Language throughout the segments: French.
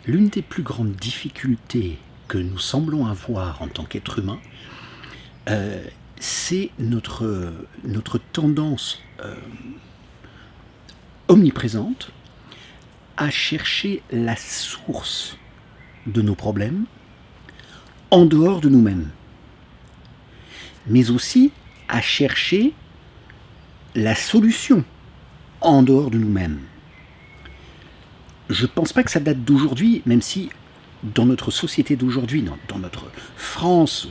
L'une des plus grandes difficultés que nous semblons avoir en tant qu'être humain, c'est notre tendance omniprésente à chercher la source de nos problèmes en dehors de nous-mêmes, mais aussi à chercher la solution en dehors de nous-mêmes. Je ne pense pas que ça date d'aujourd'hui, même si dans notre société d'aujourd'hui, dans notre France,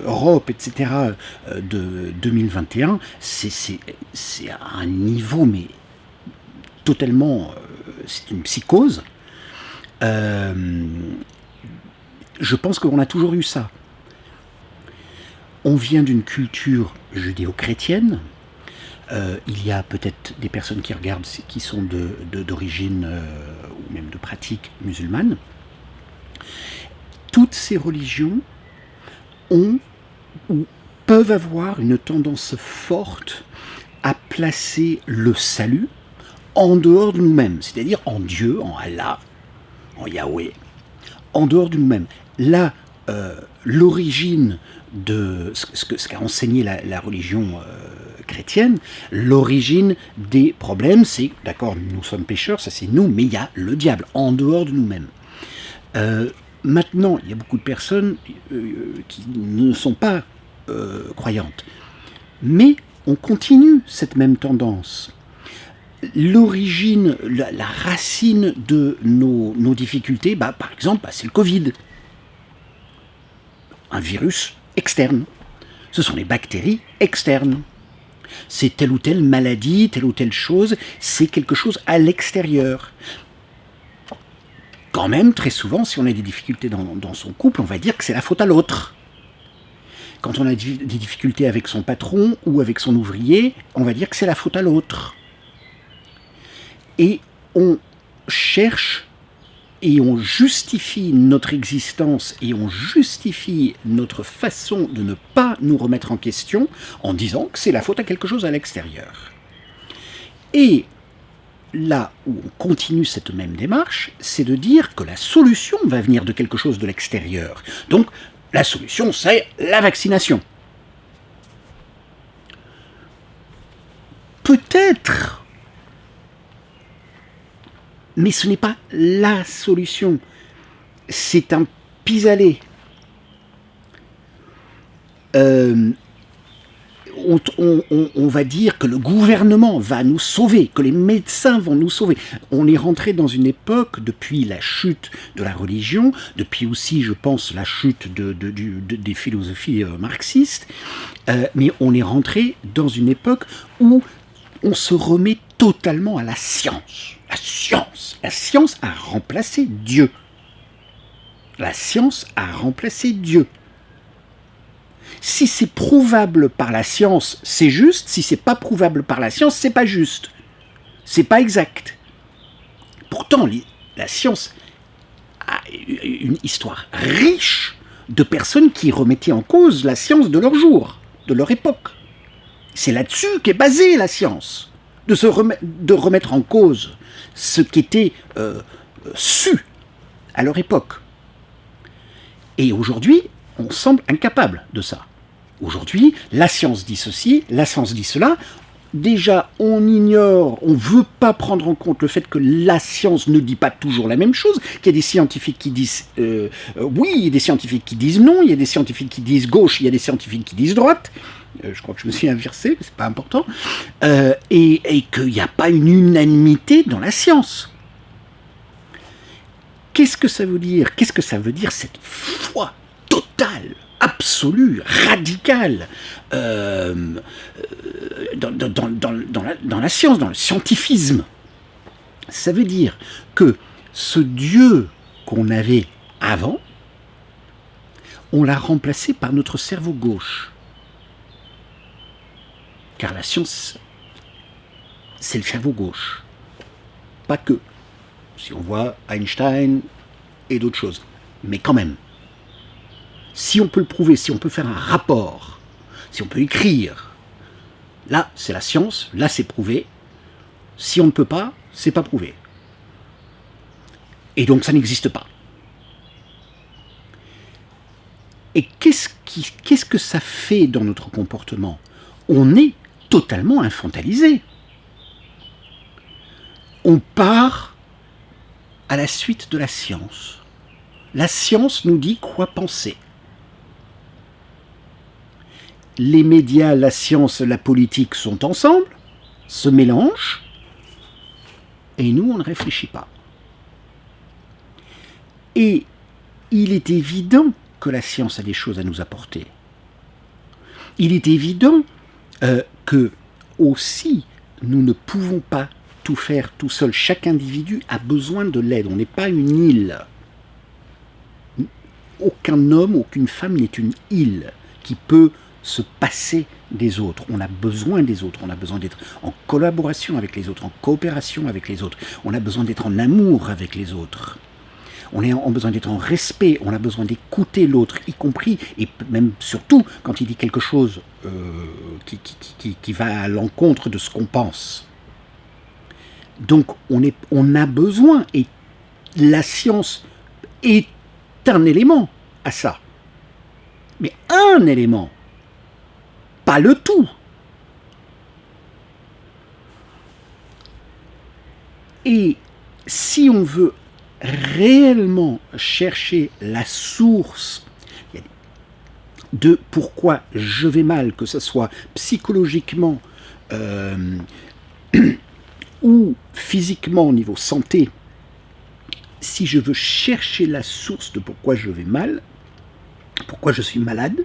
Europe, etc., de 2021, c'est à un niveau, mais totalement, c'est une psychose. Je pense qu'on a toujours eu ça. On vient d'une culture judéo-chrétienne. Il y a peut-être des personnes qui regardent qui sont d'origine ou même de pratique musulmane. Toutes ces religions ont ou peuvent avoir une tendance forte à placer le salut en dehors de nous-mêmes, c'est-à-dire en Dieu, en Allah, en Yahweh, en dehors de nous-mêmes. Là, l'origine de ce qu'a enseigné la religion chrétienne, l'origine des problèmes, c'est, d'accord, nous sommes pécheurs, ça c'est nous, mais il y a le diable en dehors de nous-mêmes. Maintenant, il y a beaucoup de personnes qui ne sont pas croyantes, mais on continue cette même tendance. L'origine, la racine de nos difficultés, par exemple, c'est le Covid. Un virus externe. Ce sont les bactéries externes. C'est telle ou telle maladie, telle ou telle chose, c'est quelque chose à l'extérieur. Quand même, très souvent, si on a des difficultés dans son couple, on va dire que c'est la faute à l'autre. Quand on a des difficultés avec son patron ou avec son ouvrier, on va dire que c'est la faute à l'autre. Et on cherche et on justifie notre existence et on justifie notre façon de ne pas nous remettre en question en disant que c'est la faute à quelque chose à l'extérieur. Et là où on continue cette même démarche, c'est de dire que la solution va venir de quelque chose de l'extérieur. Donc, la solution, c'est la vaccination. Peut-être, mais ce n'est pas la solution. C'est un pis-aller. On va dire que le gouvernement va nous sauver, que les médecins vont nous sauver. On est rentré dans une époque, depuis la chute de la religion, depuis aussi, je pense, la chute des philosophies marxistes, mais on est rentré dans une époque où on se remet totalement à la science. La science a remplacé Dieu. La science a remplacé Dieu. Si c'est prouvable par la science, c'est juste. Si c'est pas prouvable par la science, c'est pas juste. C'est pas exact. Pourtant, la science a une histoire riche de personnes qui remettaient en cause la science de leur jour, de leur époque. C'est là-dessus qu'est basée la science, de remettre en cause ce qui était su à leur époque. Et aujourd'hui, on semble incapable de ça. Aujourd'hui, la science dit ceci, la science dit cela. Déjà, on ignore, on ne veut pas prendre en compte le fait que la science ne dit pas toujours la même chose, qu'il y a des scientifiques qui disent oui, il y a des scientifiques qui disent non, il y a des scientifiques qui disent gauche, il y a des scientifiques qui disent droite. Je crois que je me suis inversé, mais c'est pas important. Et qu'il n'y a pas une unanimité dans la science. Qu'est-ce que ça veut dire ? Qu'est-ce que ça veut dire cette foi totale, absolue, radicale dans la science, dans le scientifisme ? Ça veut dire que ce Dieu qu'on avait avant, on l'a remplacé par notre cerveau gauche. Car la science, c'est le cerveau gauche. Pas que. Si on voit Einstein et d'autres choses. Mais quand même. Si on peut le prouver, si on peut faire un rapport, si on peut écrire, là, c'est la science, là, c'est prouvé. Si on ne peut pas, c'est pas prouvé. Et donc ça n'existe pas. Et qu'est-ce que ça fait dans notre comportement? On est totalement infantilisé. On part à la suite de la science. La science nous dit quoi penser. Les médias, la science, la politique sont ensemble, se mélangent, et nous, on ne réfléchit pas. Et il est évident que la science a des choses à nous apporter. Il est évident que aussi, nous ne pouvons pas tout faire tout seul. Chaque individu a besoin de l'aide. On n'est pas une île. Aucun homme, aucune femme n'est une île qui peut se passer des autres. On a besoin des autres. On a besoin d'être en collaboration avec les autres, en coopération avec les autres. On a besoin d'être en amour avec les autres. On a besoin d'être en respect, on a besoin d'écouter l'autre, y compris, et même surtout, quand il dit quelque chose qui va à l'encontre de ce qu'on pense. Donc, on a besoin, et la science est un élément à ça. Mais un élément, pas le tout. Et si on veut réellement chercher la source de pourquoi je vais mal, que ce soit psychologiquement ou physiquement au niveau santé, si je veux chercher la source de pourquoi je vais mal, pourquoi je suis malade,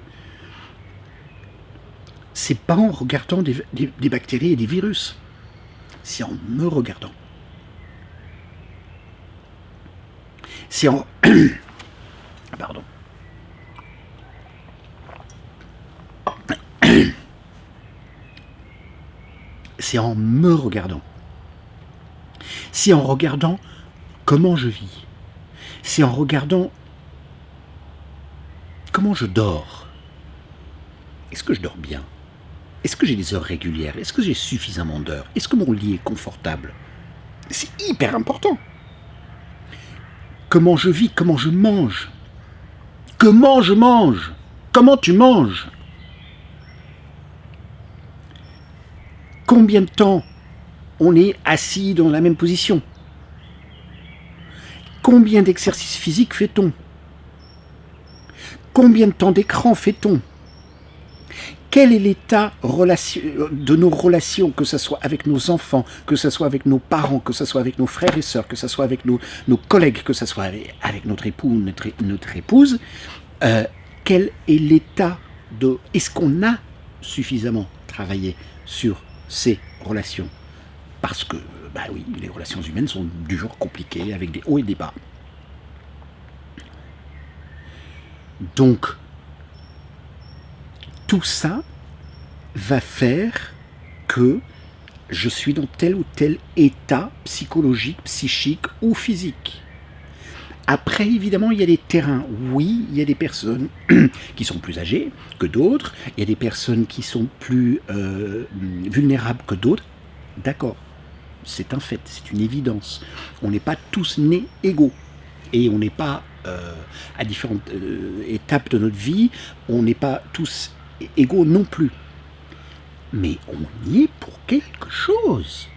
c'est pas en regardant des bactéries et des virus, c'est en me regardant. C'est en... Pardon. C'est en me regardant. C'est en regardant comment je vis. C'est en regardant comment je dors. Est-ce que je dors bien? Est-ce que j'ai des heures régulières? Est-ce que j'ai suffisamment d'heures? Est-ce que mon lit est confortable? C'est hyper important. Comment je vis, comment je mange. Comment je mange? Comment tu manges? Combien de temps on est assis dans la même position? Combien d'exercices physiques fait-on? Combien de temps d'écran fait-on? Quel est l'état de nos relations, que ce soit avec nos enfants, que ce soit avec nos parents, que ce soit avec nos frères et sœurs, que ce soit avec nos collègues, que ce soit avec notre époux ou notre épouse, quel est l'état de... Est-ce qu'on a suffisamment travaillé sur ces relations? Parce que, bah oui, les relations humaines sont toujours compliquées, avec des hauts et des bas. Donc, tout ça va faire que je suis dans tel ou tel état psychologique, psychique ou physique. Après, évidemment, il y a des terrains. Oui, il y a des personnes qui sont plus âgées que d'autres. Il y a des personnes qui sont plus vulnérables que d'autres. D'accord, c'est un fait, c'est une évidence. On n'est pas tous nés égaux. Et on n'est pas, à différentes étapes de notre vie, on n'est pas tous égaux non plus. Mais on y est pour quelque chose.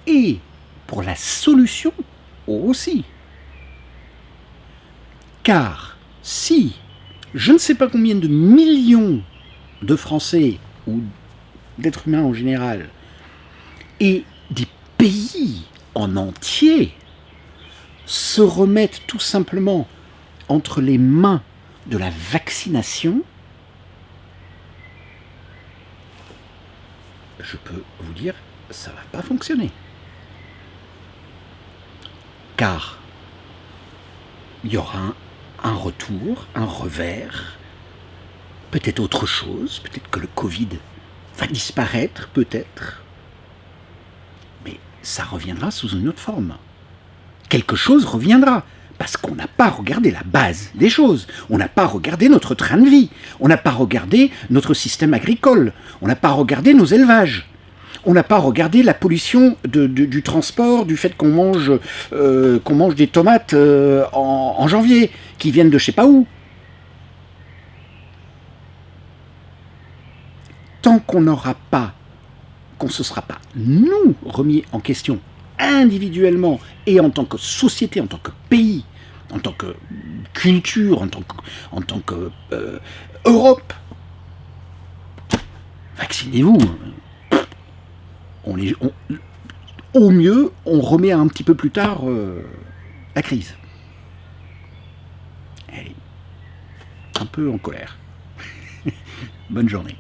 Et pour la solution aussi. Car si je ne sais pas combien de millions de Français ou d'êtres humains en général et des pays en entier se remettent tout simplement entre les mains de la vaccination, je peux vous dire, ça ne va pas fonctionner. Car il y aura un retour, un revers, peut-être autre chose, peut-être que le Covid va disparaître, peut-être, mais ça reviendra sous une autre forme. Quelque chose reviendra. Parce qu'on n'a pas regardé la base des choses. On n'a pas regardé notre train de vie. On n'a pas regardé notre système agricole. On n'a pas regardé nos élevages. On n'a pas regardé la pollution du transport, du fait qu'on mange des tomates en janvier, qui viennent de je sais pas où. Tant qu'on n'aura pas, qu'on ne se sera pas, nous, remis en question individuellement et en tant que société, en tant que pays, en tant que culture, en tant que Europe, vaccinez-vous. Au mieux, on remet un petit peu plus tard la crise. Elle est un peu en colère. Bonne journée.